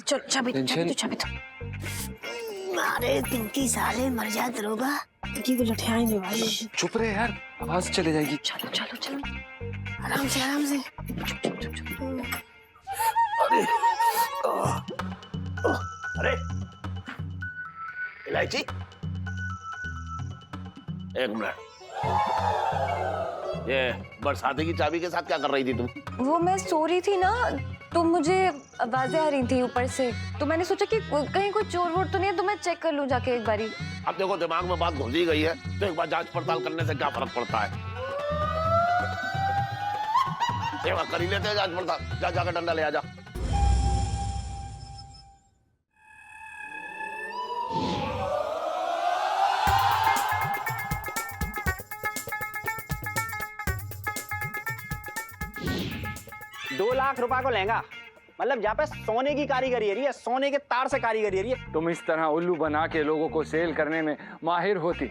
चलो चाबी दो, चाबी दो, चाबी दो। अरे पिंकी साले मर जा दरोगा, पिंकी को लठियाएंगे भाई। चुप रहे यार, आवाज चले जाएगी। चलो चलो चलो, आराम से आराम से। अरे इलायची, एक मिनट, ये बरसाती की चाबी के साथ क्या कर रही थी तुम? वो मैं सो रही थी ना, तो मुझे आवाजें आ रही थी ऊपर से, तो मैंने सोचा कि कहीं कोई चोर वोर तो नहीं है, तो मैं चेक कर लूं जाके एक बारी। अब देखो दिमाग में बात घुस ही गई है, तो एक बार जांच पड़ताल करने से क्या फर्क पड़ता है? एक बार कर ही लेते हैं जांच पड़ताल। जा जाकर डंडा ले आ जा। ₹2,00,000 को लहंगा, मतलब जहाँ पे सोने की कारीगरी है, सोने के तार से कारीगरी है। तुम इस तरह उल्लू बना के लोगों को सेल करने में माहिर होती,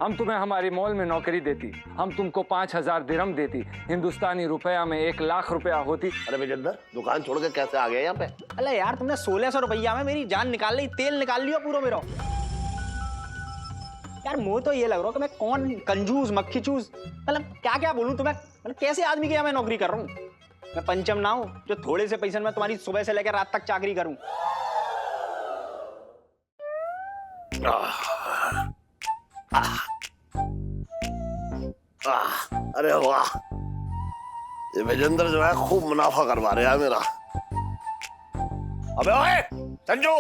हम तुम्हें हमारी मॉल में नौकरी देती, हम तुमको 5,000 दिरहम देती, हिंदुस्तानी रुपया में 1,00,000 रुपया होती। अरे विजेंद्र, दुकान छोड़ के कैसे आ गया यहाँ पे? अरे यार, तुमने 1,600 रुपया में मेरी जान निकाल ली, तेल निकाल लियो पूरा मेरा। यार मुझे तो ये लग रहा है कि मैं कौन कंजूस मक्खी चूस, मतलब क्या क्या बोलूं तुम्हें, मतलब कैसे आदमी के यहाँ मैं नौकरी कर रहा हूँ? मैं पंचम ना हूं जो थोड़े से पैसे में तुम्हारी सुबह से लेकर रात तक चाकरी करूं। अरे वाह, ये विजेंद्र जो है खूब मुनाफा करवा रहा है मेरा। अबे ओए संजू,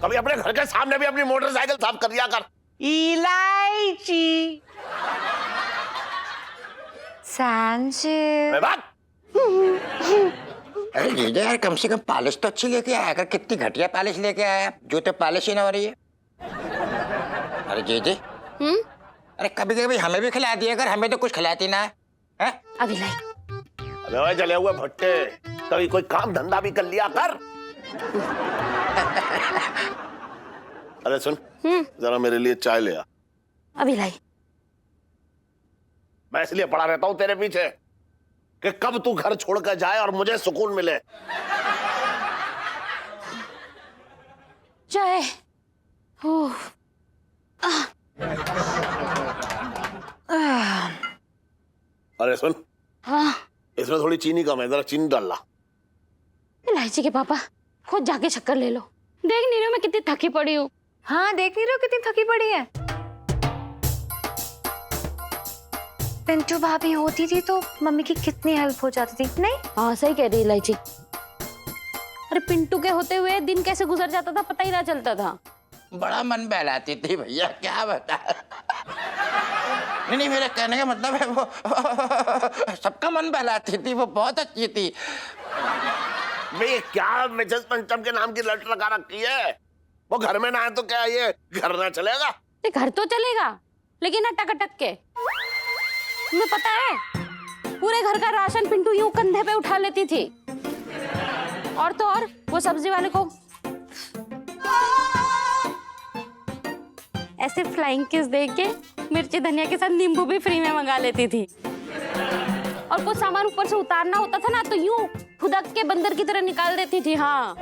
कभी अपने घर के सामने भी अपनी मोटरसाइकिल साफ कर दिया कर। इलायची सैनशिप। मैं बात अरे जीजा यार, कम से कम पॉलिश तो अच्छी लेके आया कर। कितनी घटिया पॉलिश लेके आया, जो तो पॉलिश ही ना हो रही है। अरे जीजी, अरे कभी कभी हमें भी खिला दिया कर, हमें तो कुछ खिलाती ना है। अभी लाई। अबे ओए जले हुए भट्टे, कभी कोई काम धंधा भी कर लिया कर। अरे सुन, जरा मेरे लिए चाय ले आ। अभी लाई। मैं इसलिए पड़ा रहता हूँ तेरे पीछे कि कब तू घर छोड़कर जाए और मुझे सुकून मिले। चाय। अरे सुन, हाँ इसमें थोड़ी चीनी कम है, जरा चीनी डालना। इलायची के पापा, खुद जाके चक्कर ले लो। देख नहीं रहे हो मैं कितनी थकी पड़ी हूँ? हाँ, देख नहीं रहे हो कितनी थकी पड़ी है। पिंटू भाभी होती थी तो मम्मी की कितनी हेल्प हो जाती थी, नहीं? हाँ सही कह रही इलायची। अरे पिंटू के होते हुए दिन कैसे गुजर जाता था पता ही ना चलता था। बड़ा मन बहलाती थी भैया, क्या बता। नहीं, मेरा कहने का मतलब है वो सबका मन बहलाती थी, वो बहुत अच्छी थी। भाई क्या मिसेस पंचम के नाम की लट लगा रखी है? वो घर में ना है तो क्या ये घर ना चलेगा? ये घर तो चलेगा, लेकिन अटक अटक के। तुम्हें पता है, पूरे घर का राशन पिंटू यूं कंधे पे उठा लेती थी। और तो और वो सब्जी वाले को ऐसे फ्लाइंग किस दे के मिर्ची धनिया के साथ नींबू भी फ्री में मंगा लेती थी। और कुछ सामान ऊपर से उतारना होता था ना, तो यूं खुदक के बंदर की तरह निकाल देती थी। हाँ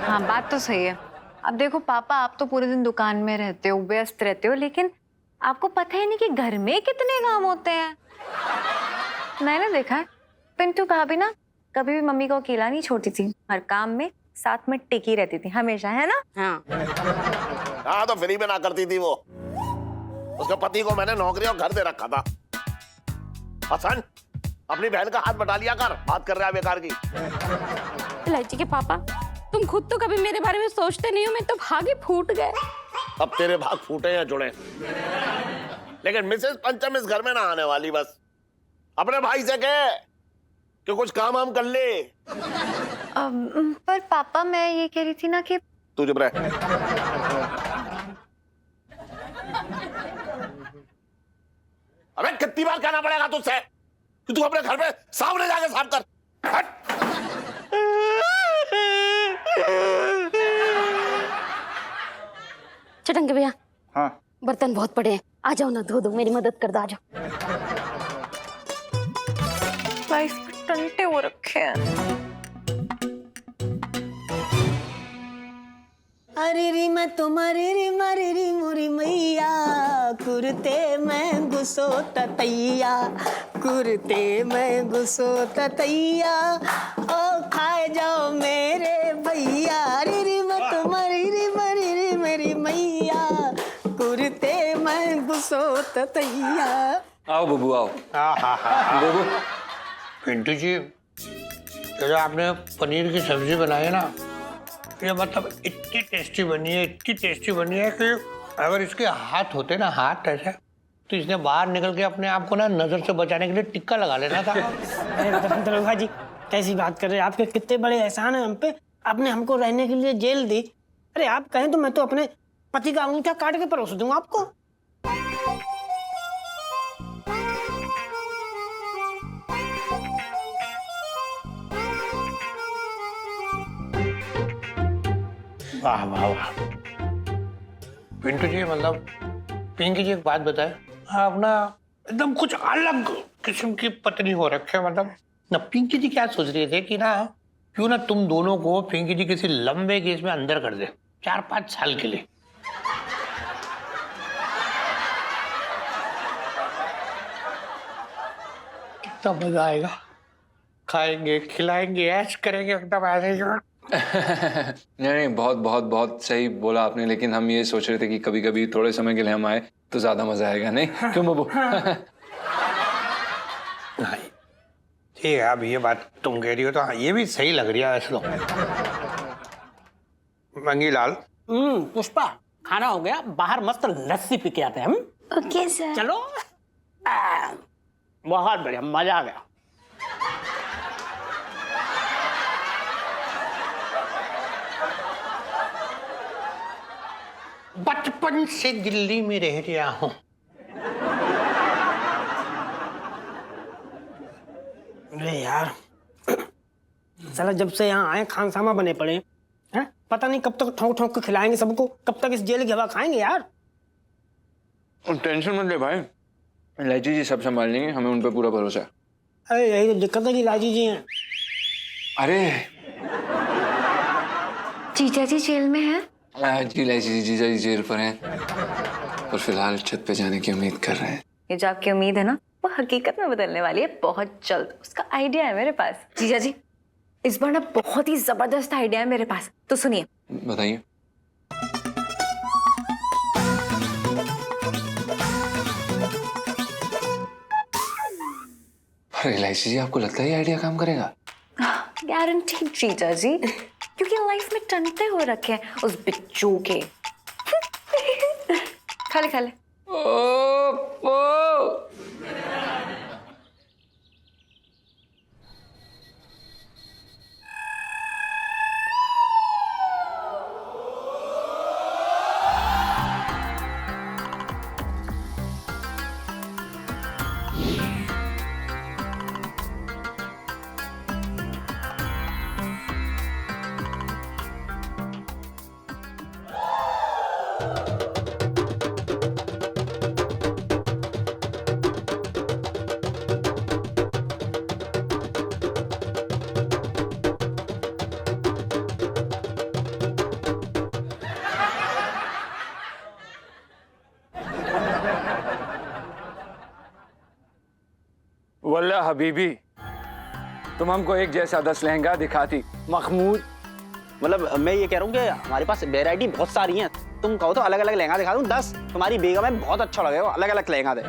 हाँ, बात तो सही है। अब देखो पापा, आप तो पूरे दिन दुकान में रहते हो, व्यस्त रहते हो, लेकिन आपको पता ही नहीं कि घर में कितने काम होते हैं। मैंने देखा है, पिंटू भाभी ना कभी भी मम्मी को अकेला नहीं छोड़ती थी, हर काम में साथ में टिकी रहती थी हमेशा, है ना? हाँ तो फ्री में ना करती थी वो। उसके पति को मैंने नौकरी और घर दे रखा था। हसन, अपनी बहन का हाथ बटा लिया कर, बात कर रहा है बेकार की। इलायची के पापा, तुम खुद तो कभी मेरे बारे में सोचते नहीं हो, मैं तो भाग ही फूट गए। अब तेरे भाग फूटे या जुड़े, लेकिन मिसेस पंचम इस घर में ना आने वाली। बस अपने भाई से कहे कि कुछ काम हम कर ले। पर पापा, मैं ये कह रही थी ना कि तू चुप रह। अबे कितनी बार कहना पड़ेगा तुझसे कि तू अपने घर में सामने जाके साफ कर। हट। चटंगे भैया, हाँ बर्तन बहुत पड़े हैं, आ जाओ ना, धो दो, मेरी मदद कर दो, आ जाओ। टंटे हो रखे हैं। मैं तुम्हारी री मारी री मुरी मैया, कुर्ते में घुसो ततैया, कुर्ते में घुसो ततैया, ओ खाए जाओ मेरे भैया, री री मैं तुम्हारी री मारी री मेरी मैया, कुर्ते में घुसो ततैया। आओ बबू आओ। बबू पिंटू जी, ये जो आपने पनीर की सब्जी बनाई है ना, ये मतलब इतनी टेस्टी बनी है, इतनी टेस्टी बनी है कि अगर इसके हाथ होते ना, हाथ ऐसे, तो इसने बाहर निकल के अपने आप को ना नजर से बचाने के लिए टिक्का लगा लेना था। अरे दरोगा जी, कैसी बात कर रहे हैं? आपके कितने बड़े एहसान है हम पे, आपने हमको रहने के लिए जेल दी। अरे आप कहें तो मैं तो अपने पति का अंगूठा काट के परोस दूंगा आपको। वाह वाह वाह पिंटू जी, मतलब पिंकी जी एक बात बताए, आप ना एकदम कुछ अलग किस्म की पत्नी हो रखे हैं। मतलब ना पिंकी जी क्या सोच रही थे कि ना क्यों ना तुम दोनों को पिंकी जी किसी लंबे केस में अंदर कर दे 4-5 साल के लिए। कितना मजा आएगा, खाएंगे खिलाएंगे ऐश करेंगे एकदम ऐसे ही। नहीं, बहुत बहुत बहुत सही बोला आपने, लेकिन हम ये सोच रहे थे कि कभी कभी थोड़े समय के लिए हम आए तो ज्यादा मजा आएगा, नहीं क्यों बबू? ठीक है, अब ये बात तुम कह रही हो तो हाँ, ये भी सही लग रही है ऐसे। मंगीलाल, पुष्पा, खाना हो गया, बाहर मस्त लस्सी पी के आते हैं हम। Okay sir. चलो। बहुत बढ़िया, मजा आ गया। बचपन से दिल्ली में रह रहा हूँ। अरे यार, साला जब से यहाँ आए खानसामा बने पड़े हैं, पता नहीं कब तक ठोंक ठोंक के खिलाएंगे सबको, कब तक इस जेल की हवा खाएंगे यार। टेंशन मत ले भाई, लाइची जी सब संभाल लेंगे, हमें उन पे पूरा भरोसा है। अरे यही तो दिक्कत है कि लाजी जी हैं। अरे जीजा जी जेल में है? जी लाइची जी जीजा जी जेल पर हैं और फिलहाल छत पे जाने की उम्मीद कर रहे हैं। ये जो आपकी उम्मीद है ना, वो हकीकत में बदलने वाली है बहुत जल्द। उसका आइडिया है मेरे पास। जीजा जी, इस बार ना बहुत ही जबरदस्त आइडिया है मेरे पास, तो सुनिए। बताइए। अरे लाइची जी, आपको लगता है ये आइडिया काम करेगा? गारंटी जीजा जी, क्योंकि लाइफ में टंटे हो रखे हैं उस बिच्चू के। खा ले खा ले। वल्ला हबीबी, तुम हमको एक जैसा 10 लहंगा दिखाती महमूद। मतलब मैं ये कह रहा हूँ कि हमारे पास वैरायटी बहुत सारी है, तुम कहो तो अलग अलग लहंगा दिखा दूँ 10। तुम्हारी बेगम है, बहुत अच्छा लगेगा, अलग अलग लहंगा दे।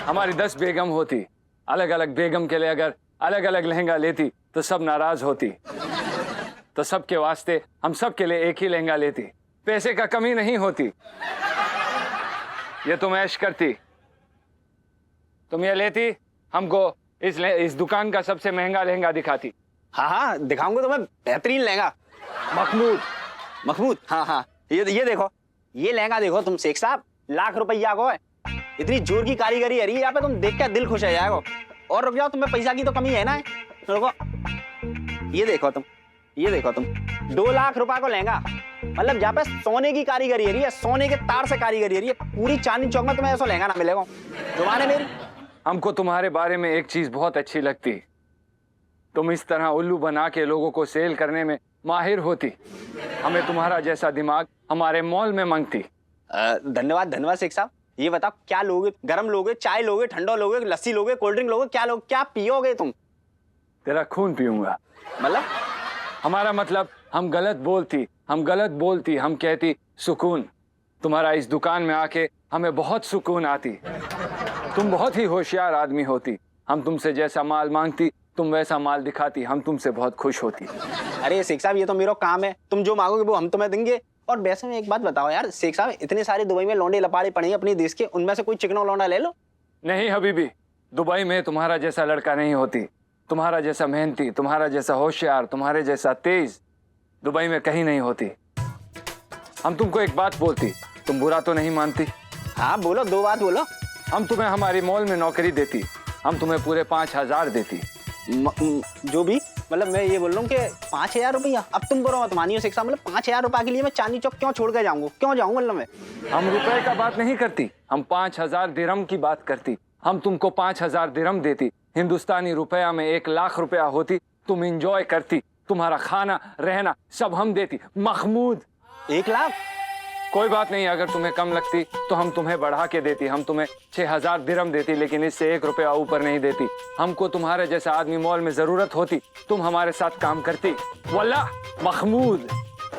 हमारी 10 बेगम होती, अलग अलग बेगम के लिए अगर अलग अलग लहंगा लेती तो सब नाराज होती। तो सबके वास्ते हम सब के लिए एक ही लहंगा लेती, पैसे का कमी नहीं होती। ये तुम ऐश करती, तुम ये लेती, हमको इस दुकान का सबसे महंगा लहंगा दिखाती। हाँ हाँ, दिखाऊंगा तुम्हें बेहतरीन लहंगा। महमूद, हाँ हाँ, ये देखो, ये लहंगा देखो तुम शेख साहब, लाख रुपया को है। इतनी जोर की कारीगरी है रही है यहाँ पे, तुम देख के दिल खुश हो जाएगा। और रुक जाओ, तुम्हें पैसा की तो कमी है ना। रुको, ये देखो तुम 2 लाख रुपए को लहंगा, मतलब जहाँ पे सोने की कारीगरी है रही है, सोने के तार से कारीगरी है रही है। पूरी चांदनी चौक में तुम्हें ऐसा लहंगा ना मिलेगा। जुबान है मेरी। हमको तुम्हारे बारे में एक चीज बहुत अच्छी लगती, तुम इस तरह उल्लू बना के लोगों को सेल करने में माहिर होती। हमें तुम्हारा जैसा दिमाग हमारे मॉल में मांगती। धन्यवाद धन्यवाद शेख साहब। ये बताओ क्या लोगे? गरम लोगे, चाय लोगे, ठंडा लोगे, लस्सी लोगे, कोल्ड ड्रिंक लोगे, क्या लोगे, क्या पियोगे तुम? तेरा खून पीऊंगा। मतलब हमारा मतलब हम गलत बोलती, हम कहती सुकून। तुम्हारा इस दुकान में आके हमें बहुत सुकून आती। तुम बहुत ही होशियार आदमी होती। हम तुमसे जैसा माल मांगती तुम वैसा माल दिखाती, हम तुमसे बहुत खुश होती। अरे शेख साहब, ये तो मेरा काम है, तुम जो मांगोगे वो हम तुम्हें देंगे। और वैसे में एक बात बताओ यार शेख साहब, इतने सारे दुबई में लौंडे लपाड़े पड़े हैं अपने देश के, उनमें से कोई चिकना लौंडा ले लो। नहीं हबीबी, दुबई में तुम्हारा जैसा लड़का नहीं होती। तुम्हारा जैसा मेहनती, तुम्हारा जैसा होशियार, तुम्हारे जैसा तेज दुबई में कहीं नहीं होती। हम तुमको एक बात बोलती, तुम बुरा तो नहीं मानती? हाँ बोलो, दो बात बोलो। हम तुम्हें हमारी मॉल में नौकरी देती, हम तुम्हें पूरे 5,000 देती। जो भी, मतलब मैं ये बोल रहा हूँ कि 5,000 रुपया। अब तुम बोलो मत मानियो शेख साहब, मतलब 5,000 रुपये के लिए मैं चांदनी चौक क्यों छोड़ के जाऊंगा, क्यों जाऊँ? मतलब मैं हम रुपए का बात नहीं करती, हम 5,000 दिरहम की बात करती। हम तुमको 5,000 दिरहम देती। हिंदुस्तानी रुपया में 1,00,000 रुपया होती। तुम इंजॉय करती, तुम्हारा खाना रहना सब हम देती। महमूद 1,00,000? कोई बात नहीं, अगर तुम्हें कम लगती तो हम तुम्हें बढ़ा के देती। हम तुम्हें 6,000 दिरहम देती, लेकिन इससे 1 रुपया ऊपर नहीं देती। हमको तुम्हारे जैसा आदमी मॉल में जरूरत होती, तुम हमारे साथ काम करती। वल्लाह महमूद।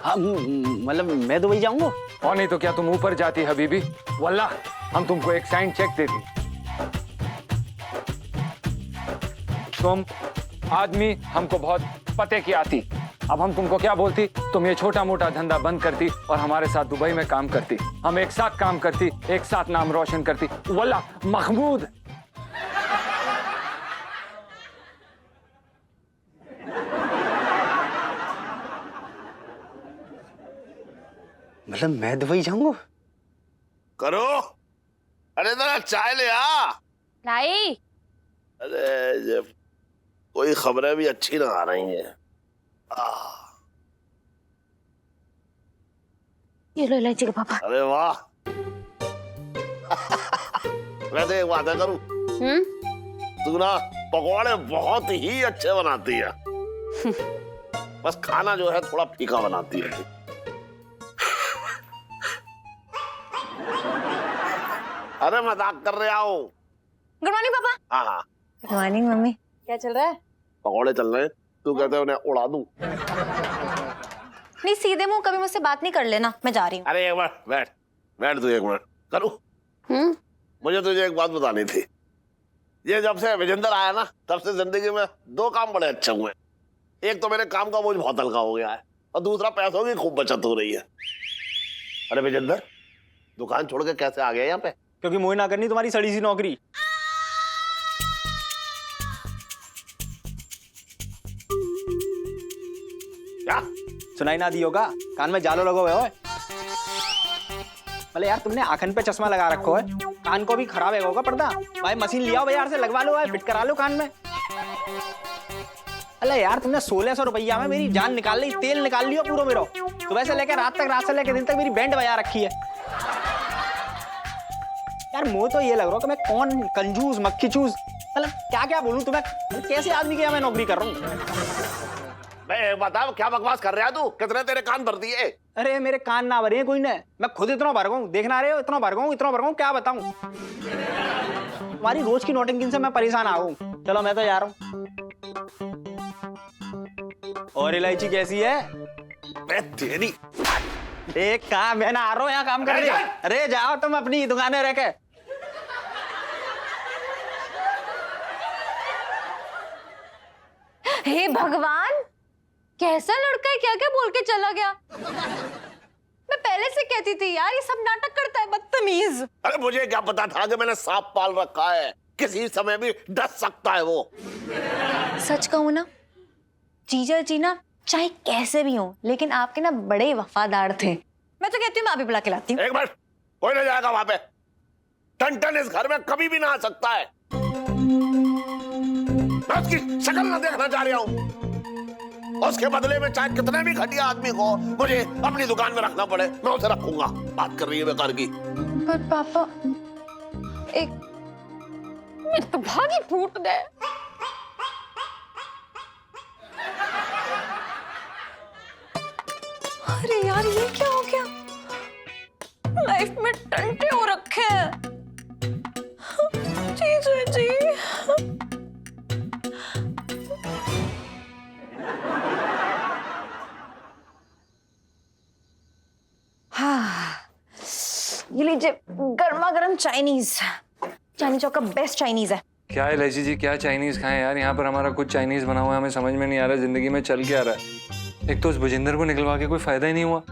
हाँ मतलब मैं दुबई जाऊंगा? और नहीं तो क्या तुम ऊपर जाती हबीबी? वल्लाह हम तुमको एक साइन चेक देती। तुम आदमी हमको बहुत पते की आती। अब हम तुमको क्या बोलती? तुम ये छोटा मोटा धंधा बंद करती और हमारे साथ दुबई में काम करती। हम एक साथ काम करती, एक साथ नाम रोशन करती। वल्लाह महमूद। मतलब मैं दुबई जाऊंगा? करो, अरे जरा चाय ले आ। लाई। अरे ये कोई खबरें भी अच्छी ना आ रही हैं। ये लो इलायची का पापा। अरे वाह। वैसे एक बात है करूं, तू ना पकौड़े बहुत ही अच्छे बनाती है। बस खाना जो है थोड़ा फीका बनाती है। अरे मजाक कर रहे हो। गुड मॉर्निंग पापा। हाँ हाँ, गुड मॉर्निंग मम्मी। क्या चल रहा है? पकौड़े चल रहे हैं, तू कहते उन्हें उड़ा दूं? नहीं, सीधे मुंह कभी मुझसे बात नहीं कर लेना, मैं जा रही हूँ। अरे एक मिनट बैठ, बैठ तू एक मिनट। करूं? मुझे तुझे एक बात बतानी थी। ये जब से विजेंद्र आया ना, तब से जिंदगी में 2 काम बड़े अच्छे हुए। एक तो मेरे काम का बोझ बहुत हल्का हो गया है, और दूसरा पैसों की खूब बचत हो रही है। अरे विजेंद्र, दुकान छोड़ के कैसे आ गया यहाँ पे? क्योंकि मुझे ना करनी तुम्हारी सड़ी सी नौकरी। क्या सुनाई ना दी होगा? कान में जालो लगो हुए हो। मतलब यार तुमने आंखन पे चश्मा लगा रखो है, कान को भी खराब है होगा पर्दा। भाई मशीन लिया बाजार से, लगवा लो, फिट करा लो कान में। अरे यार तुमने 1,600 रुपया में मेरी जान निकाल ली, तेल निकाल लियो पूरा मेरा। सुबह से लेकर रात तक, रात से लेकर दिन तक मेरी बैंड बजा रखी है। यार मुझे तो ये लग रहा है कि मैं कौन कंजूस मक्खी चूस, मतलब क्या क्या बोलूं तुम्हें, कैसे आदमी के यहाँ मैं नौकरी कर रहा हूँ। मैं बताओ क्या बकवास कर रहा है तू? कितने तेरे कान भर दिए? अरे मेरे कान ना भरे हैं कोई ने, मैं खुद इतना भर गऊं, देखना रहे हो, इतना भर गऊं, क्या बताऊं। तुम्हारी रोज की नोटिंग से मैं परेशान आ गऊं। चलो मैं तो जा रहा हूं। और इलायची कैसी है? मैं तेरी एक काम, मैं ना आ रहा हूं यहाँ काम कर रही। अरे जाओ तुम अपनी दुकानें रह के। हे भगवान, कैसा लड़का है, क्या क्या बोल के चला गया। मैं पहले से कहती थी यार, ये सब नाटक करता है, बदतमीज। अरे मुझे क्या पता था कि मैंने सांप पाल रखा है, किसी समय भी डस सकता है वो। सच कहूं ना, जीजा जी ना चाहे कैसे भी हो, लेकिन आपके ना बड़े वफादार थे। मैं तो कहती हूँ मैं अभी बुला के लाती हूँ। एक मिनट, कोई नहीं जाएगा वहां पे। टन इस घर में कभी भी ना आ सकता है। मैं उसकी शक्ल ना देखना चाह रहा हूँ। उसके बदले में चाहे कितने भी घटिया आदमी को मुझे अपनी दुकान में रखना पड़े, मैं उसे रखूंगा। बात कर रही है बेकार की। पर पापा एक मेरे तो भाग ही फूट गए। अरे यार ये क्या हो गया? लाइफ में टंटे हो रखे हैं। जीजू जी। हाँ, ये लीजिए गर्मा गर्म चाइनीज। चांदनी चौक का बेस्ट चाइनीज है। क्या है लैसी जी, क्या चाइनीज खाएं यार? यहाँ पर हमारा कुछ चाइनीज बना हुआ है, हमें समझ में नहीं आ रहा जिंदगी में चल क्या रहा है। एक तो उस भुजिंदर को निकलवा के कोई फायदा ही नहीं हुआ।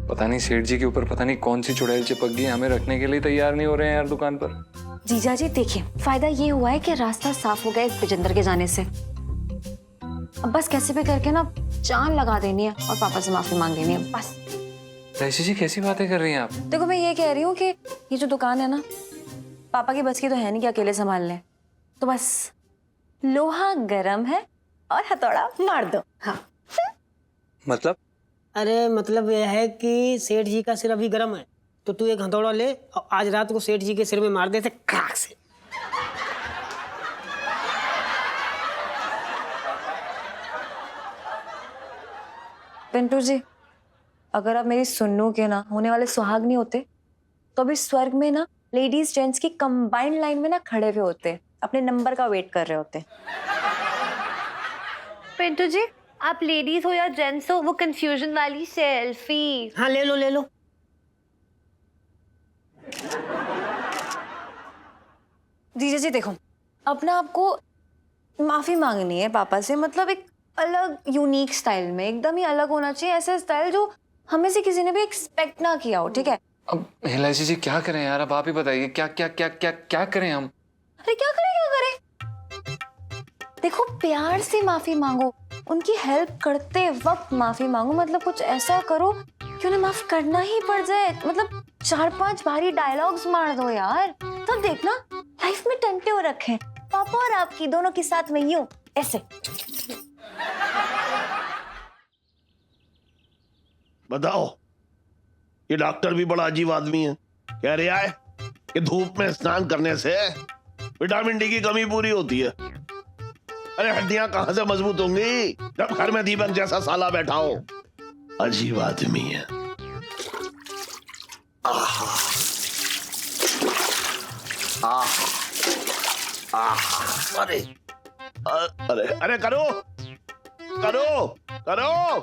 पता नहीं सेठ जी के ऊपर पता नहीं कौन सी चुड़ैल चिपक गई, हमें रखने के लिए तैयार नहीं हो रहे हैं यार दुकान पर। जीजा जी देखिए, फायदा ये हुआ है कि रास्ता साफ हो गया इस विजेंद्र के जाने से। अब बस कैसे भी करके ना जान लगा देनी है और पापा से माफी मांग लेनी है बस। लैसी जी कैसी बातें कर रही हैं आप? देखो मैं ये कह रही हूँ कि ये जो दुकान है ना, पापा की बस की तो है नहीं कि अकेले संभाल लें। तो बस लोहा गरम है और हथौड़ा मार दो। हाँ मतलब? अरे मतलब यह है कि सेठ जी का सिर अभी गर्म है, तो तू एक हथौड़ा ले और आज रात को सेठ जी के सिर में मार देते खड़ाक से। पिंटू जी, अगर आप मेरी सुन्नू के ना होने वाले सुहाग नहीं होते तो अभी स्वर्ग में ना लेडीज जेंट्स की कंबाइंड लाइन में ना खड़े हुए होते, अपने नंबर का वेट कर रहे होते। पिंटू जी, आप लेडीज हो या जेंट्स हो, वो कंफ्यूजन वाली सेल्फी। हाँ ले लो ले लो। जीजा जी देखो, अपना आपको माफी मांगनी है पापा से, मतलब एक अलग यूनिक स्टाइल में, एकदम ही अलग होना चाहिए। ऐसा स्टाइल जो हमें से किसी ने भी एक्सपेक्ट ना किया हो, ठीक है? अब लैसी जी क्या करें यार, अब आप ही बताइए क्या क्या क्या क्या क्या करें हम? अरे क्या करें क्या करें? देखो प्यार से माफी मांगो, उनकी हेल्प करते वक्त माफी मांगो, मतलब कुछ ऐसा करो कि उन्हें माफ करना ही पड़ जाए। मतलब 4-5 भारी डायलॉग्स मार दो यार, तब देखना लाइफ में टंटे हो रखे हैं पापा और आपकी दोनों के साथ में यूं ऐसे। बताओ, ये डॉक्टर भी बड़ा अजीब आदमी है। कह रहा है कि धूप में स्नान करने से विटामिन डी की कमी पूरी होती है। अरे हड्डियां कहां से मजबूत होंगी जब घर में दीपक जैसा साला बैठा हो। अजीब आदमी है। आहा, आहा, आहा, अरे अरे अरे करो करो करो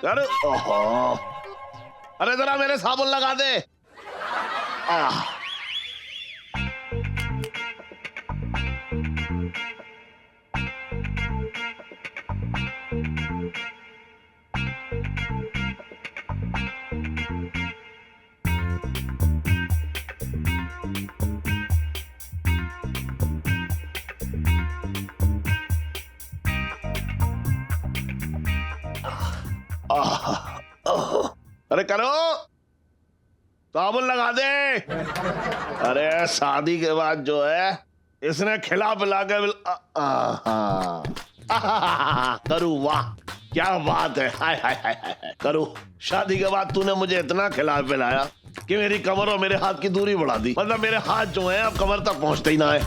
करो। ओहो, अरे जरा मेरे साबुन लगा दे। आह, अरे करो, साबुन लगा दे। अरे शादी के बाद जो है इसने खिला पिला के करू, वाह क्या बात है। हाय हाय हाय हाय करू, शादी के बाद तूने मुझे इतना खिला पिलाया कि मेरी कमर और मेरे हाथ की दूरी बढ़ा दी। मतलब मेरे हाथ जो है अब कमर तक पहुंचते ही ना है।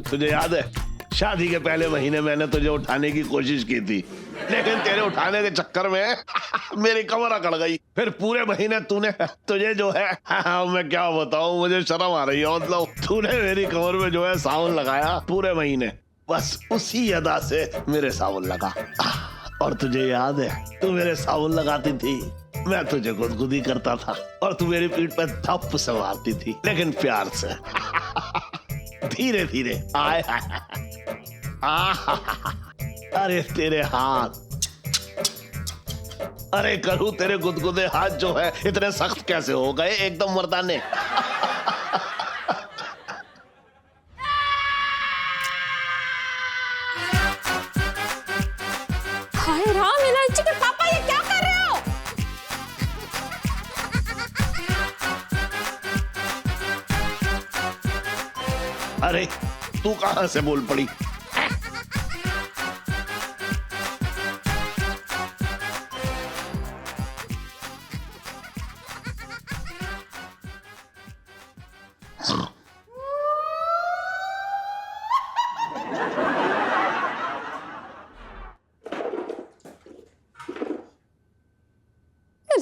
तुझे याद है शादी के पहले महीने मैंने तुझे उठाने की कोशिश की थी, लेकिन तेरे उठाने के चक्कर में मेरी कमर अकड़ गई। फिर पूरे महीने तूने तुझे जो है मैं क्या बताऊं, मुझे शर्म आ रही है। मतलब तूने मेरी कमर में जो है साबुन लगाया पूरे महीने, बस उसी अदा से मेरे साबुन लगा। और तुझे याद है तू मेरे साबुन लगाती थी, मैं तुझे गुदगुदी करता था और तू मेरी पीठ पे धप से मारती थी, लेकिन प्यार से धीरे धीरे। आए अरे तेरे हाथ, अरे करू तेरे गुदगुदे हाथ जो है इतने सख्त कैसे हो गए, एकदम मर्दाने। हाय राम, इलायची के पापा ये क्या कर रहे हो? अरे तू कहां से बोल पड़ी?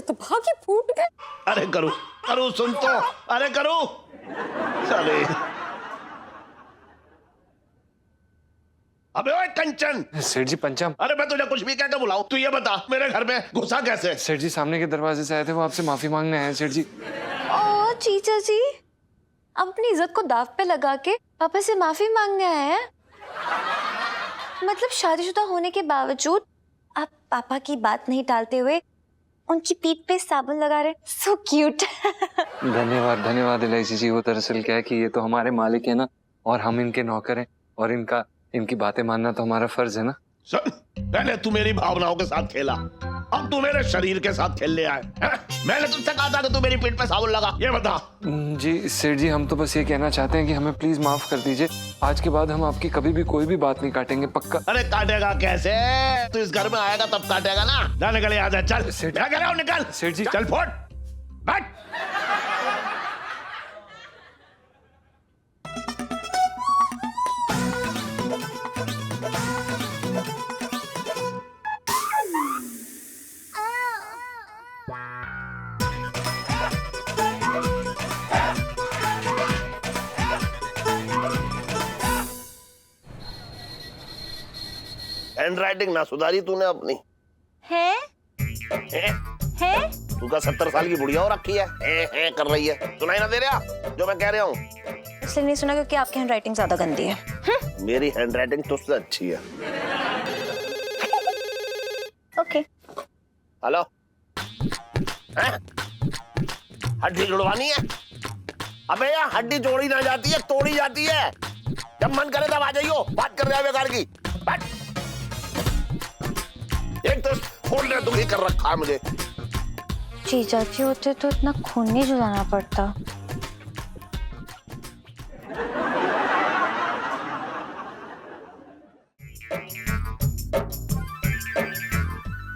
तो भागी फूट गए। अरे करूं करूं, सुन तो, अरे करूं। चले अबे ओए कंचन। सेठ जी पंचम। अरे मैं तुझे कुछ भी कहकर बुलाऊं, तू ये बता मेरे घर में घुसा कैसे? सेठ जी सामने के दरवाजे से आए थे, वो आपसे माफी मांगने आए हैं सेठ जी। ओ जीजा जी, आप अपनी इज्जत को दाव पे लगा के पापा से माफी मांगने आए हैं? मतलब शादीशुदा होने के बावजूद आप पापा की बात नहीं टालते हुए उनकी पीठ पे साबुन लगा रहे। So cute. धन्यवाद धन्यवाद इलायची जी। वो दरअसल क्या है कि ये तो हमारे मालिक है ना, और हम इनके नौकर हैं, और इनकी बातें मानना तो हमारा फर्ज है ना। सुन, पहले तू मेरी भावनाओं के साथ खेला, अब तू मेरे शरीर के साथ खेलने आए हैं? मैंने तुझसे कहा था कि तू मेरी पीठ पे साबुन लगा, ये बता। जी सेठ जी, हम तो बस ये कहना चाहते हैं कि हमें प्लीज माफ कर दीजिए। आज के बाद हम आपकी कभी भी कोई भी बात नहीं काटेंगे, पक्का। अरे काटेगा कैसे? तू इस घर में आएगा तब काटेगा ना। जा निकल यहाँ से, चल। सेठ- क्या कह रहा हूँ, निकल। सेठ जी- चल फोड़, बैठ। हैंड राइटिंग ना सुधारी तूने अपनी? है तू का 70 साल की बुढ़िया हो रखी है कर रही है। सुनाई ना दे रहा जो मैं कह रहा हूँ? इसलिए नहीं सुना क्योंकि आपकी हैंड राइटिंग ज्यादा गंदी है। मेरी हैंड राइटिंग तुझसे अच्छी है। ओके। हेलो, हड्डी जुड़वानी है? अबे यार हड्डी जोड़ी ना जाती है, तोड़ी जाती है। जब मन करे तब आ जाइयो, बात कर रहे हैं बेकार की। बैठ। एक तो फोन ने दुखी कर रखा है मुझे। जीजा जी होते तो इतना खून नहीं जुलाना पड़ता।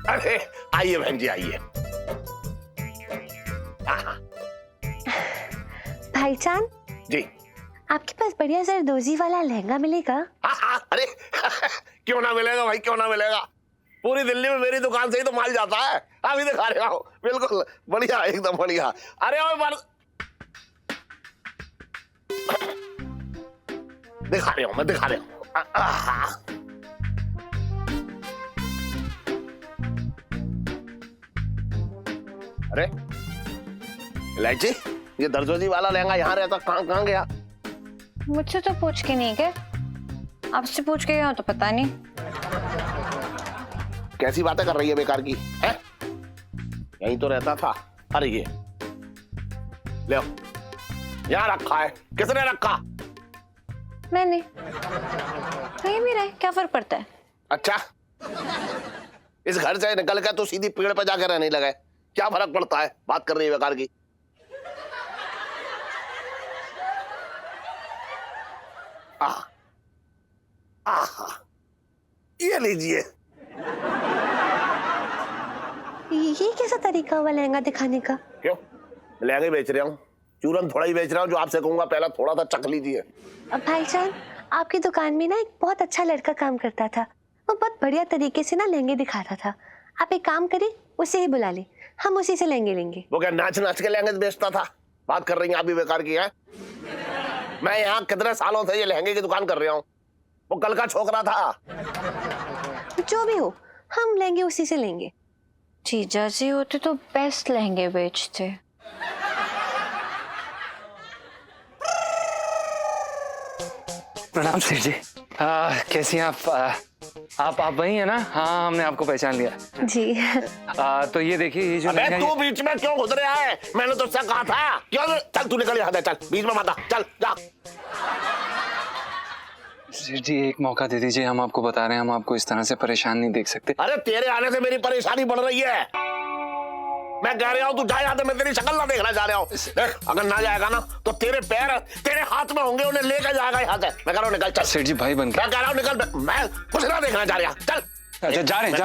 अरे आइए बहन जी, आइए। भाईजान, जी आपके पास बढ़िया जरदोजी वाला लहंगा मिलेगा? अरे क्यों ना मिलेगा भाई, क्यों ना मिलेगा। पूरी दिल्ली में मेरी दुकान से ही तो माल जाता है। अभी दिखा रहा हूँ, बिल्कुल बढ़िया, एकदम बढ़िया। अरे ओए दिखा रहा हूँ, मैं दिखा रहा हूँ। अरे इलायची, ये दरजोजी वाला लहंगा यहाँ रहता, कहाँ गया? मुझसे तो पूछ के नहीं गए, आपसे पूछ के गया तो पता नहीं। कैसी बातें कर रही है बेकार की है? यहीं तो रहता था। अरे ये ले यहाँ रखा है। किसने रखा? मैंने। कहीं भी रहे, क्या फर्क पड़ता है? अच्छा, इस घर से निकल कर तो सीधी पेड़ पर जाकर रहने लगा है, क्या फर्क पड़ता है? बात कर रही है बेकार की। ये लीजिए। ये कैसा तरीका हुआ लहंगा दिखाने का? क्यों, लहंगे बेच रहा हूँ, चूरन थोड़ा ही बेच रहा हूँ। जो आपसे कहूंगा पहला थोड़ा सा चख लीजिए। अब भाईजान, आपकी दुकान में ना एक बहुत अच्छा लड़का काम करता था, वो बहुत बढ़िया तरीके से ना लहंगे दिखाता था। आप एक काम करिए, उसे ही बुला ले, हम उसी से लहंगे लेंगे। वो क्या नाच नाच के लहंगे बेचता था? बात कर रही हैं आप भी बेकार की है। मैं यहाँ कितने सालों से ये लहंगे की दुकान कर रहा हूँ, वो कल का छोकरा था। जो भी हो, हम लहंगे उसी से लेंगे। जीजा जी होते तो बेस्ट लहंगे बेचते। प्रणाम सेठ जी। कैसी हैं आप वही है ना? हाँ, हमने आपको पहचान लिया जी। तो ये देखिए, ये जो अबे लहंगा तू बीच में क्यों घुस रहा है? मैंने तो उससे कहा था। क्यों? चल तू निकल यहाँ से, चल बीच में मत आ, चल जा। सेठ जी एक मौका दे दीजिए, हम आपको बता रहे हैं, हम आपको इस तरह से परेशान नहीं देख सकते। अरे तेरे आने से मेरी परेशानी बढ़ रही है। मैं कह रहा हूँ तू जा यहाँ से, मैं तेरी शक्ल ना देखना चाह रहा हूँ। देख, अगर ना जाएगा ना तो तेरे पैर तेरे हाथ में होंगे, उन्हें लेकर जाएगा यहाँ से। मैं कह रहा हूँ निकल, चल। सेठ जी भाई बन मैं कह रहा हूँ निकल, मैं कुछ ना देखना चाह रहा। चल। अच्छा, जा रहे हैं।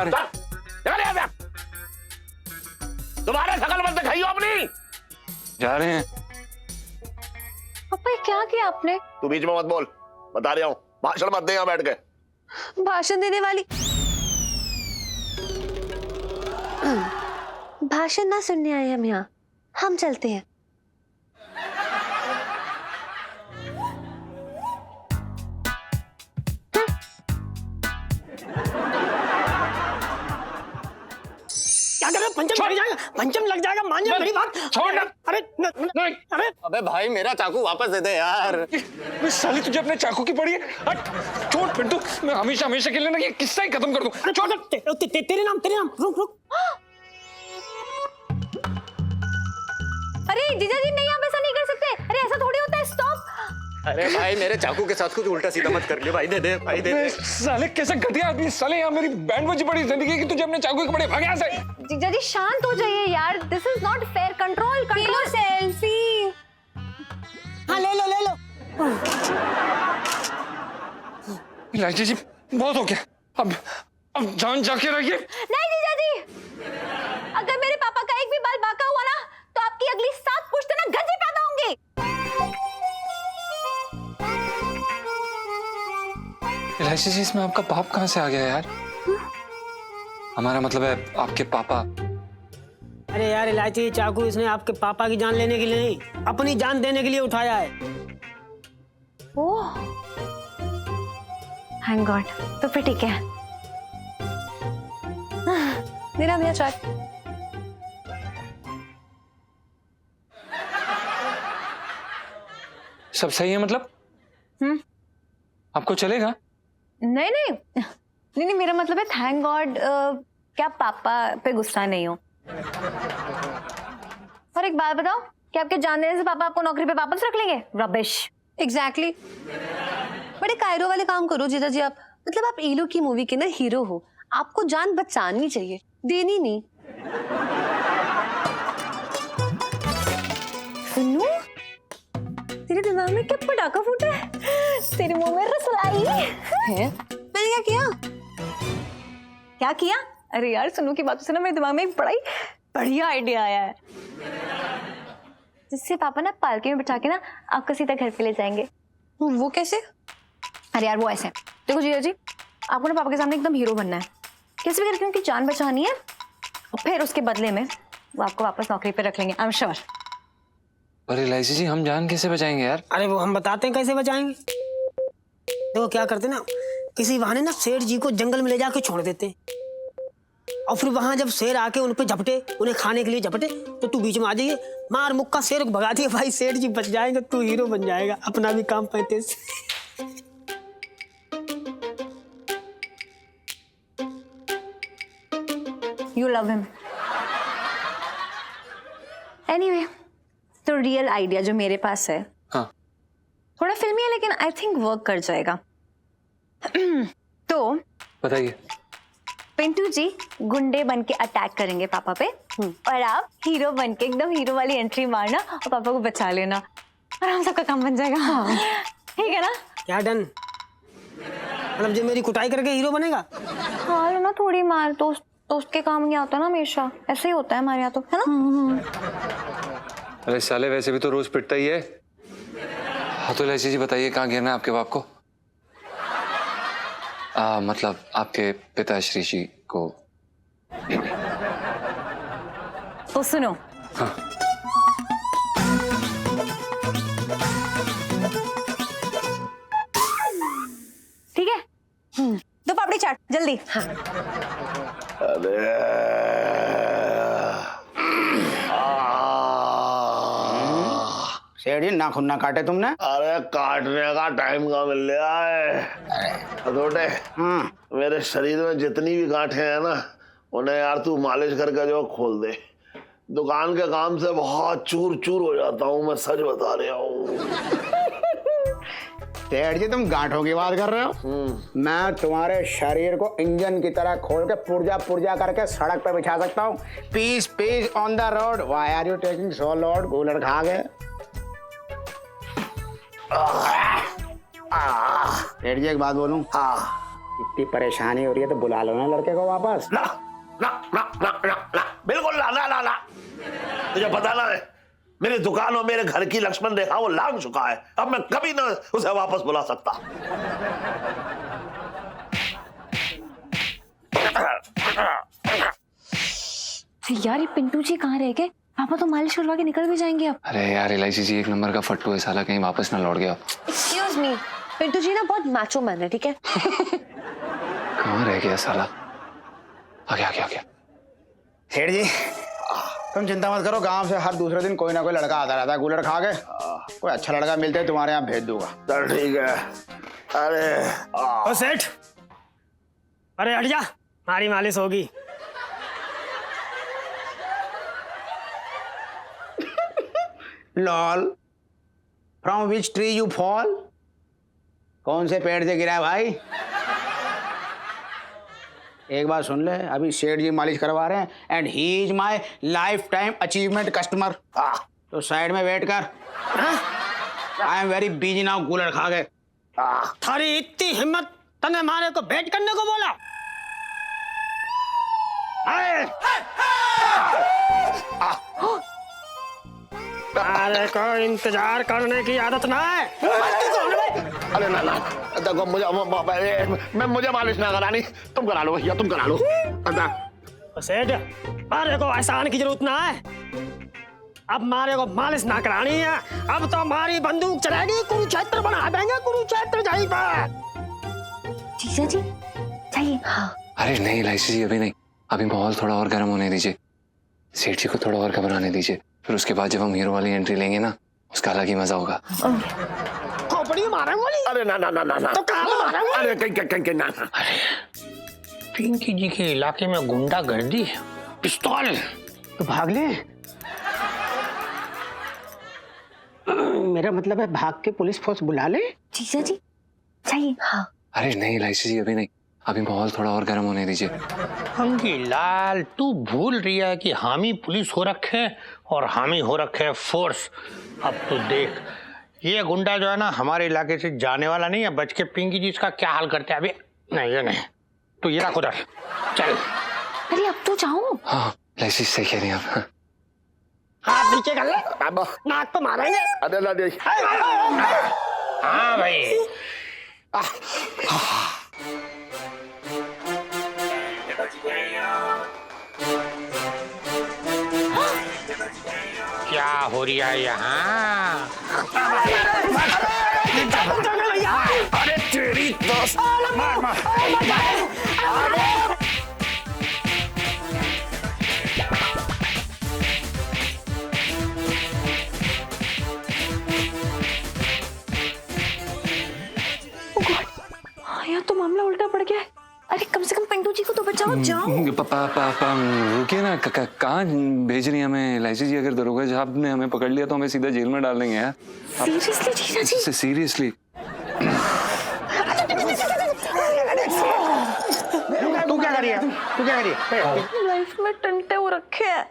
तुम्हारे शक्ल मत दिखाइयो अपनी। जा रहे हैं। पापा ये क्या किया आपने? तू बीच में मत बोल, बता रहा हूँ। भाषण मत दे यहाँ बैठ के। भाषण देने वाली। भाषण ना सुनने आए हम यहाँ, हम चलते हैं। क्या कर रहे हो? पंचम लग जाएगा, पंचम लग जाएगा, मान जा मेरी बात। छोड़ ना। अरे नहीं। अरे अबे भाई मेरा चाकू वापस दे दे यार। मैं साली तुझे अपने चाकू की पड़ी है। हट, छोड़ पिंटू, मैं हमेशा हमेशा के लिए ना ये किस्सा ही खत्म कर दूं। अरे छोड़, तेरे नाम, रुक रुक। अरे जीजा जी नहीं, आप ऐसा नहीं कर सकते। अरे ऐसा थोड़ी होता है, स्टॉप। अरे भाई मेरे चाकू के साथ कुछ उल्टा सीधा मत कर ले भाई, दे दे भाई, दे दे। साले कैसे घटिया आदमी, साले यहाँ मेरी बैंड बजी पड़ी जिंदगी की, तुझे अपने चाकू की पड़ी, भाग यहाँ से। जीजा जी शांत हो जाइए यार, this is not fair. Control control. Selfie. हाँ ले लो। इलायची जी बहुत हो गया, अब जान जाके रहिए। नहीं जीजा जी, अगर मेरे पापा का एक भी बाल बाका हुआ ना तो आपकी अगली 7 पुश्त ना गंजे पैदा होंगे। इलायची जी, इसमें आपका बाप कहाँ से आ गया यार? हमारा मतलब है आपके पापा। अरे यार इलायची, चाकू इसने आपके पापा की जान लेने के लिए नहीं, अपनी जान देने के लिए उठाया है। ओह थैंक गॉड, तो फिर ठीक है। मेरा भैया चाट। सब सही है मतलब? आपको चलेगा? नहीं, मेरा मतलब है थैंक गॉड क्या पापा पे गुस्सा नहीं हो। और एक बात बताओ, क्या आपके जान देने से पापा आपको नौकरी पे वापस रख लेंगे? रबिश। एग्जैक्टली। बड़े कायरो वाले काम करो जीजा जी आप, मतलब आप एलो की मूवी के ना हीरो हो, आपको जान बचानी चाहिए, देनी नहीं। सुनो, तेरे दिमाग में क्या पटाखा फूटा है? तेरे मुंह में रसलाई है। मैंने क्या किया? क्या किया? अरे यार सुनो की बात से ना मेरे दिमाग में एक बड़ा ही बढ़िया आइडिया आया है, जिससे पापा ना पालकी में बिठा के ना आपको सीधा घर पे ले जाएंगे। वो कैसे? अरे यार वो ऐसे, देखो जीजा जी, आपको ना पापा के सामने एकदम हीरो बनना है, कैसे भी करके उनकी जान बचानी है, और फिर उसके बदले में वो आपको वापस नौकरी पे रख लेंगे, आई एम श्योर। पर इलायची जी, हम जान कैसे बचाएंगे यार? अरे वो हम बताते हैं कैसे बचाएंगे। देखो क्या करते ना, किसी बहाने ना शेर जी को जंगल में ले जाके छोड़ देते हैं, और फिर वहां जब शेर आके उन पे झपटे, उन्हें खाने के लिए झपटे, तो तू बीच में आ जाइए, मार मुक्का शेर को भगा दिए, भाई शेर जी बच जाएंगे, तू हीरो बन जाएगा, अपना भी काम पैते से। You love him. Anyway, तो रियल आइडिया जो मेरे पास है, हाँ। थोड़ा फिल्मी है लेकिन आई थिंक वर्क कर जाएगा। तो बताइए। पिंटू जी गुंडे बन के अटैक करेंगे पापा पे, और आप हीरो बन के एकदम हीरो वाली एंट्री मारना और पापा को बचा लेना, और हम सबका काम बन जाएगा। हाँ। ठीक है ना? क्या डन? मतलब जो मेरी कुटाई करके हीरो बनेगा? हाँ लो ना, थोड़ी मार तो उसके काम नहीं आता ना, हमेशा ऐसे ही होता है हमारे यहाँ तो, है ना? अरे साले वैसे भी तो रोज पिटता ही है। हाँ तो इलायची जी बताइए, कहाँ गिरना है आपके बाप को? मतलब आपके पिताश्री जी को। तो सुनो। हाँ। ठीक है, दो पापड़ी चाट जल्दी। हाँ। सेठ जी नाखून ना काटे तुमने? अरे काटने का टाइम कहाँ मिल रहा है अदोटे। मेरे शरीर में जितनी भी गांठें हैं ना, उन्हें यार तू मालिश करके जो खोल दे। दुकान के काम से बहुत चूर चूर हो जाता हूँ, मैं सच बता रहा हूँ। सेठ जी तुम गांठों की बात कर रहे हो? मैं तुम्हारे शरीर को इंजन की तरह खोल के पुर्जा पुर्जा करके सड़क पे बिछा सकता हूँ। Piece piece on the road. Why are you taking so load? Cooler खा गए। सेठ जी एक बात बोलूं? इतनी परेशानी हो रही है तो बुला लो ना लड़के को वापस। ना ना ना ना ना ना, बिल्कुल ना ना ना ना। तुझे पता ना है, मेरी दुकान और मेरे घर की लक्ष्मण रेखा वो लांग चुका है, अब मैं कभी ना उसे वापस बुला सकता। यार ये पिंटू जी कहाँ रह गए? पापा तो मालिश करवा के निकल भी जाएंगे अब। अरे यार इलायची जी एक नंबर का फट्टू है साला, कहीं वापस ना लौट गया। एक्सक्यूज मी, पिंटू जी ना बहुत मैचो मैन है, ठीक है? कहाँ रह गया साला? आ गया। सेठ जी तुम चिंता मत करो, गांव से हर दूसरे दिन कोई ना कोई लड़का आता रहता है कूलर खा के। कोई अच्छा लड़का मिलते है तुम्हारे यहाँ भेज दूंगा। चल ठीक है। अरे ओ सेठ, अरे हट जा, हमारी मालिश होगी। Lol, from which tree you fall? कौन से पेड़ से गिरा है भाई? एक बात सुन ले, अभी सेठ जी मालिश करवा रहे हैं and he is my life time achievement customer. तो साइड में वेट कर। I am very busy now cooler खा के। थारी इतनी हिम्मत, तने हमारे को भेंट करने को बोला? अरे को इंतजार करने की आदत ना है। अरे ना देखो मुझे मालिश ना करानी, तुम करा लो भैया, तुम करा लो। ओ सेठ, अरे को एहसान की जरूरत ना है। अब हमारे को मालिश ना करानी है, अब तो हमारी बंदूक चलेगी, कुरुक्षेत्र बना देंगे, कुरुक्षेत्र जाई पर। जीजा जी चाहिए? हाँ। अरे नहीं इलायची जी अभी नहीं, अभी माहौल थोड़ा और गर्म होने दीजिए, सेठ जी को थोड़ा और घबराने दीजिए, फिर उसके बाद जब हम हीरो वाली एंट्री लेंगे ना उसका अलग ही मजा होगा। खोपड़ी मारेंगे? अरे ना तो कहाँ मारेंगे? अरे कहीं ना। पिंकी जी के इलाके में गुंडागर्दी, पिस्तौल तो भाग ले। मेरा मतलब है भाग के पुलिस फोर्स बुला ले। जीजा जी चाहिए? हाँ। अरे नहीं इलायची जी अभी नहीं, अभी माहौल थोड़ा और गर्म होने दीजिए। लाल तू भूल रही है कि हामी पुलिस हो रखे और हामी हो रखे फोर्स। अब तो देख ये गुंडा जो है ना हमारे इलाके से जाने वाला नहीं है, बच के पिंकी जी इसका क्या हाल करते हैं अभी। नहीं ये नहीं, तो ये रख उधर, चल। अरे अब तो जाओ। हाँ इलायची सही कह रही हैं आप। हाथ नीचे कर ले, नाक पे मारेंगे। अरे ना देख। हाँ भाई क्या हो रहा है यहाँ? अरे तेरी दोस्त यहाँ तो मामला उल्टा पड़ गया है। अरे कम से कम पिंटू जी को तो बचाओ, जाओ। पापा रुकिए ना, कहाँ भेज रही हैं हमें इलायची जी? अगर दरोगा साहब ने हमें पकड़ लिया तो हमें सीधा जेल में डाल देंगे यार। सीरियसली जीजा जी? सीरियसली। तू क्या कर रही है? लाइफ में टंटे हो रखे हैं।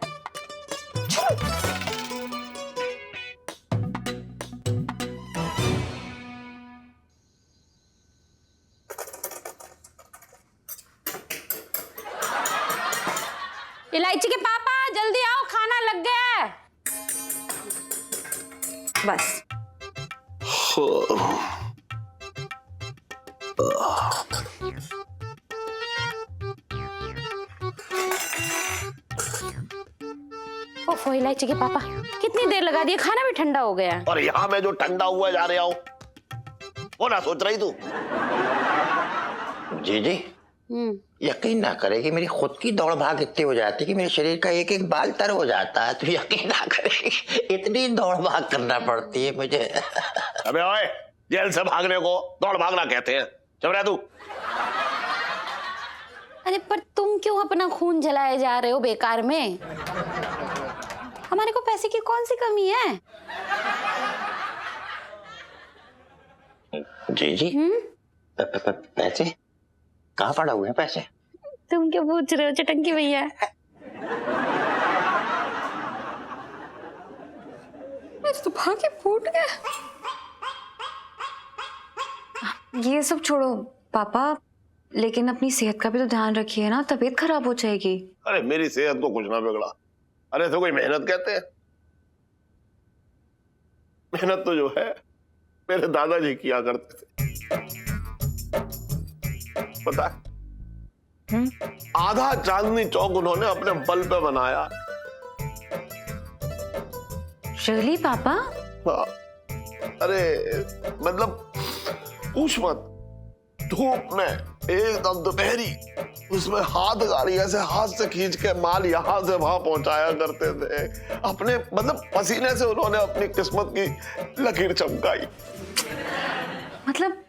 इलायची के पापा जल्दी आओ, खाना लग गया है। बस ओफो इलायची के पापा कितनी देर लगा दी, खाना भी ठंडा हो गया। और यहाँ मैं जो ठंडा हुआ जा रहा हूँ वो ना सोच रही तू? जी यकीन ना करे कि मेरी खुद की दौड़ भाग इतनी हो जाती है कि मेरे शरीर का एक एक बाल तर हो जाता है, तो यकीन ना करे इतनी दौड़ भाग करना पड़ती है मुझे। अबे ओए, जेल से भागने को दौड़ भागना कहते हैं। चुप रह तू। अरे पर तुम क्यों अपना खून जलाए जा रहे हो बेकार में? हमारे को पैसे की कौन सी कमी है? जी पैसे कहाँ पड़ा हुए हैं पैसे? तुम क्यों पूछ रहे हो चटंकी भैया? मेरे तो भागे फूट गया। ये सब छोड़ो पापा, लेकिन अपनी सेहत का भी तो ध्यान रखिए ना, तबीयत खराब हो जाएगी। अरे मेरी सेहत को कुछ ना बिगड़ा। अरे तो कोई मेहनत कहते हैं? मेहनत तो जो है मेरे दादाजी किया करते थे, पता है? आधा चांदनी चौक उन्होंने अपने बल पे बनाया। रियली पापा? हाँ। अरे मतलब पूछ मत, धूप में एकदम दोपहरी उसमें हाथ गाड़ी ऐसे हाथ से खींच के माल यहां से वहां पहुंचाया करते थे। अपने मतलब पसीने से उन्होंने अपनी किस्मत की लकीर चमकाई। मतलब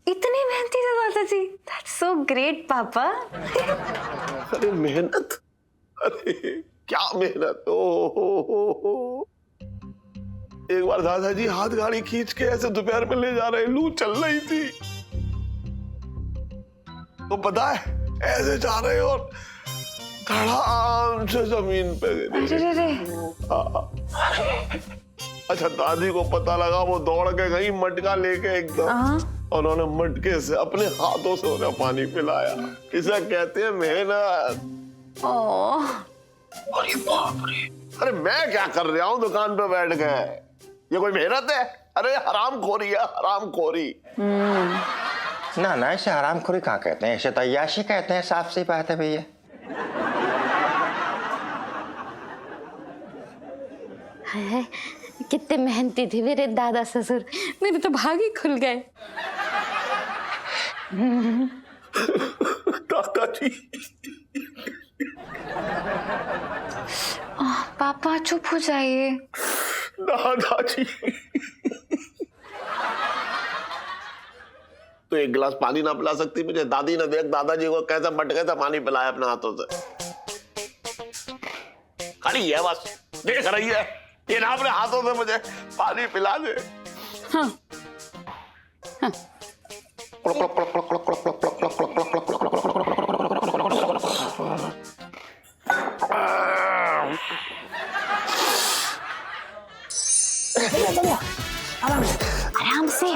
इतनी मेहनती थे दादा जी। दैट्स सो ग्रेट पापा। अरे मेहनत, अरे क्या मेहनत। ओ एक बार दादाजी हाथ गाड़ी खींच के ऐसे दोपहर में ले जा रहे, लू चल रही थी, तो पता है ऐसे जा रहे और धड़ाम से जमीन पे गिरे। अच्छा दादी को पता लगा, वो दौड़ के गई मटका लेके एकदम, उन्होंने मटके से अपने हाथों से उन्हें पानी पिलाया। इसे कहते हैं मेहनत। अरे बाप रे, अरे मैं क्या कर रहा हूँ दुकान पे बैठ गए, ये कोई मेहनत है? अरे हरामखोरी है, हरामखोरी। ना ना, इसे हरामखोरी कहाँ कहते हैं, इसे तो अय्याशी कहते हैं। साफ सी बात है भैया। हाय, कितने मेहनती थे मेरे दादा ससुर, मेरे तो भाग ही खुल गए। दादाजी। पापा चुप हो जाइए। दादाजी। तो एक गिलास पानी ना पिला सकती मुझे? दादी ने देख दादाजी को कैसे मटके से पानी पिलाया अपने हाथों से। खड़ी है बस, देख रही है, ये ना अपने हाथों से मुझे पानी पिला दे। हाँ। हाँ। आराम से।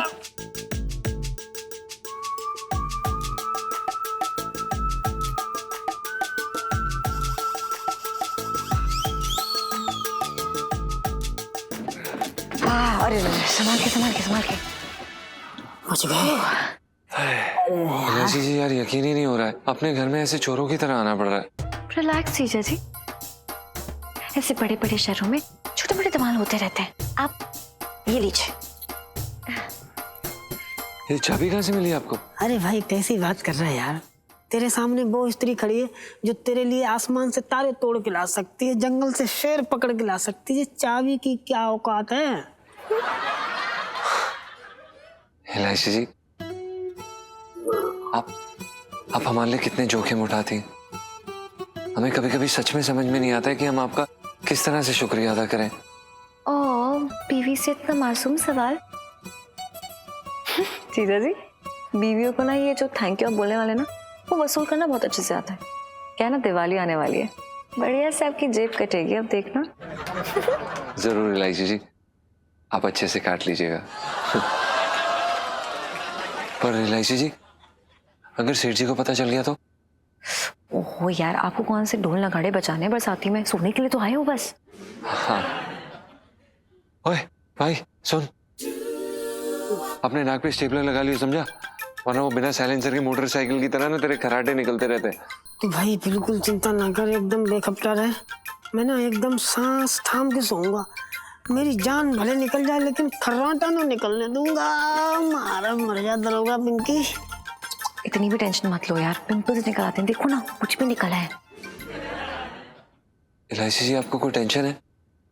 अरे संभाल के संभाल के संभाल के। पहुंच गए। जी यार यकीन ही नहीं हो रहा है, अपने घर में ऐसे चोरों की तरह आना पड़ रहा है। रिलैक्स जीजा जी, ऐसे बड़े बड़े शहरों में छोटे बड़े धमाल होते रहते हैं। आप ये लीजिए। ये चाबी कहाँ से मिली आपको? अरे भाई कैसी बात कर रहा है यार, तेरे सामने वो स्त्री खड़ी है जो तेरे लिए आसमान से तारे तोड़ के ला सकती है, जंगल से शेर पकड़ के ला सकती है। चाबी की क्या औकात है? इलायची जी, आप हमारे लिए कितने जोखिम उठाती हैं। हमें कभी कभी सच में समझ में नहीं आता है कि हम आपका किस तरह से शुक्रिया अदा करें। ओ बीवी से इतना मासूम सवाल। जीजा जी, बीवियों को ना ये जो थैंक यू आप बोलने वाले ना, वो वसूल करना बहुत अच्छे से आता है। क्या ना, दिवाली आने वाली है, बढ़िया से आपकी जेब कटेगी, अब देखना। जरूर इलायची जी, आप अच्छे से काट लीजिएगा। पर इलायची जी, अगर सेठ जी को पता चल गया तो? ओहो यार, आपको कौन से ढोल नगाड़े बजाने बरसाती में, सोने के लिए तो आए हो बस। हाँ। ओए भाई सुन, अपने नाक पे स्टेपलर लगा लियो, समझा? वरना वो बिना साइलेंसर की मोटरसाइकिल की तरह ना तेरे खराटे निकलते रहते। तो भाई बिल्कुल चिंता ना कर, एकदम बेखटका रहे। मैं ना एकदम सांस थाम के सोऊंगा। मेरी जान भले निकल जाए लेकिन खर्राटा ना निकलने दूंगा। मारा मर जा दरोगा पिंकी। इतनी भी टेंशन मत लो यार, पिंपल्स निकल आते हैं, देखो ना कुछ भी निकला है। इलायची जी, आपको कोई टेंशन है?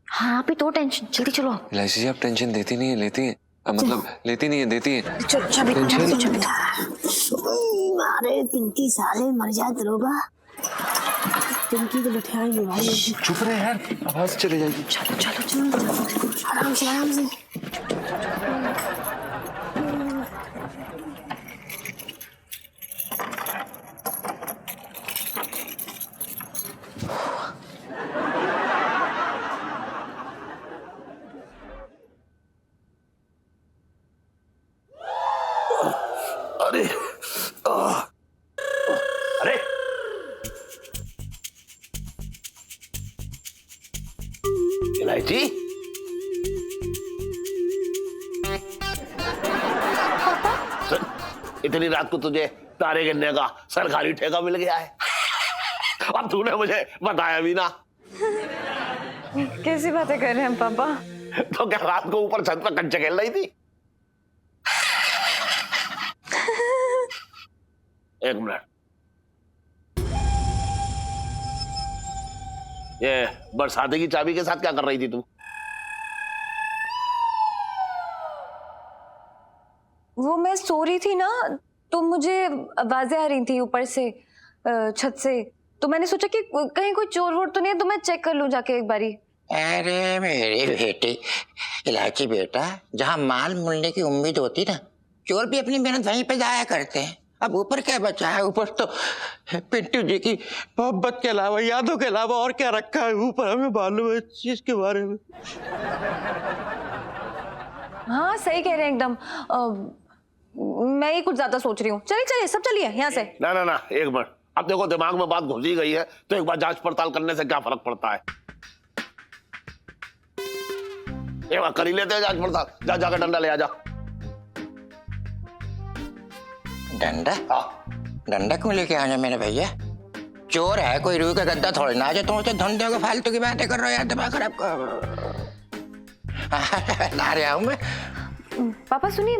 हाँ आप ही तो टेंशन, जल्दी चलो। इलायची जी, आप टेंशन देती नहीं है, लेती है, मतलब लेती नहीं है, देती है। मारे पिंकी साले मर जा दरोगा। पिंकी को बैठाएंगे भाई। चुप रहे यार, आवाज चली जाएगी। चलो चलो चलो, आराम से आराम से। अरे अरे इलायची, इतनी रात को तुझे तारे गिनने का सरकारी ठेका मिल गया है। अब तूने मुझे बताया भी ना। कैसी बातें कर रहे हैं पापा? तो क्या रात को ऊपर छत पर कंचे खेल रही थी? एक मिनट, ये बरसाती की चाबी के साथ क्या कर रही थी तू? वो मैं सो रही थी ना, तो मुझे आवाजें आ रही थी ऊपर से, छत से, तो मैंने सोचा कि कहीं कोई चोर वोर तो नहीं है, तो मैं चेक कर लूं जाके एक बारी। अरे मेरी बेटी, इलायची बेटा, जहाँ माल मिलने की उम्मीद होती ना, चोर भी अपनी मेहनत वहीं पे जाया करते हैं। अब ऊपर क्या बचा है? ऊपर तो पिंटू जी की मोहब्बत के अलावा, यादों के अलावा और क्या रखा है ऊपर? हमें मालूम है इस चीज के बारे में। हाँ सही कह रहे हैं एकदम। मैं ही कुछ ज्यादा सोच रही हूँ। चलिए चलिए सब चलिए यहाँ से। ना ना ना, एक मिनट, अब देखो दिमाग में बात घुस ही गई है तो एक बार जांच पड़ताल करने से क्या फर्क पड़ता है? एक बार कर ही लेते हैं जांच पड़ताल। जा जाकर डंडा ले आ जा। डंडा? हाँ, डंडा क्यों लेके आया मेरे भैया? चोर है कोई, रूह का गद्दा थोड़ी ना जो तुम उसे धंधे को फालतू की बातें कर रहे हो यार, दिमाग खराब कर। ला रहा हूं मैं। पापा सुनिए,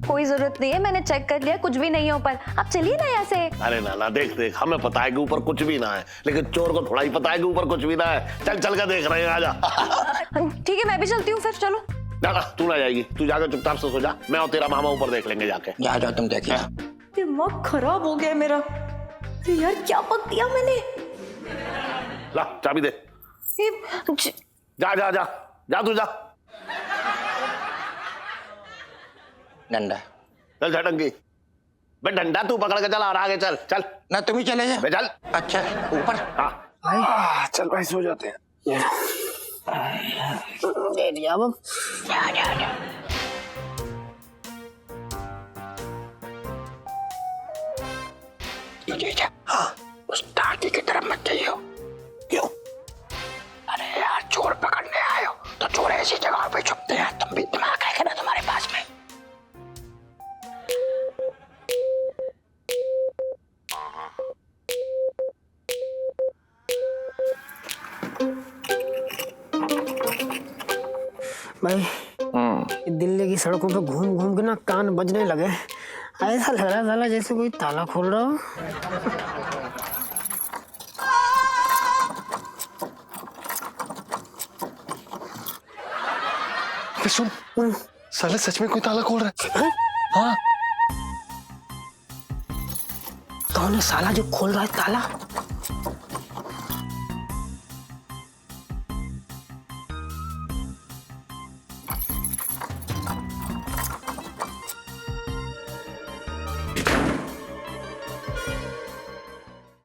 कोई जरूरत नहीं है, मैंने चेक कर लिया, कुछ भी नहीं है ऊपर। आप चलिए ना यहाँ से। अरे ना ना, देख देख, हमें पता है कि ऊपर कुछ भी ना है, लेकिन चोर को थोड़ा ही पता है कि ऊपर कुछ भी ना है। चल चल कर देख रहे हैं, आजा। ठीक है मैं भी चलती हूँ फिर, चलो। ना ना, तू ना जाएगी, तू जाकर चुपचाप से सो जा, मैं और तेरा मामा ऊपर देख लेंगे जाके। जा जाओ तुम देखिए। दिमाग खराब हो गया मेरा। अरे यार क्या पक दिया मैंने। ला चाबी दे। जा जा जा जा, तू जा। डंडा चल झटंगी, बे डंडा तू पकड़ के चल और आगे चल। चल ना, तुम ही चले जाओ। बे चल। अच्छा ऊपर। हाँ चल भाई सो जाते हैं। दे दिया अब। जा जा जा। हाँ, उस टाकी की तरफ मत जाइयो। क्यों? अरे यार, चोर पकड़ने आए हो तो चोर ऐसी जगह पे छुपते हैं, तुम भी दिमाग है ना तुम्हारे पास में? भाई दिल्ली की सड़कों पे घूम घूम के ना कान बजने लगे। ऐसा लग रहा है साला जैसे कोई ताला खोल रहा हो। सुन, साले सच में कोई ताला खोल रहा है। हाँ, कौन है साला जो खोल रहा है ताला?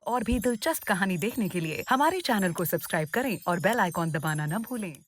और भी दिलचस्प कहानी देखने के लिए हमारे चैनल को सब्सक्राइब करें और बेल आइकॉन दबाना न भूलें।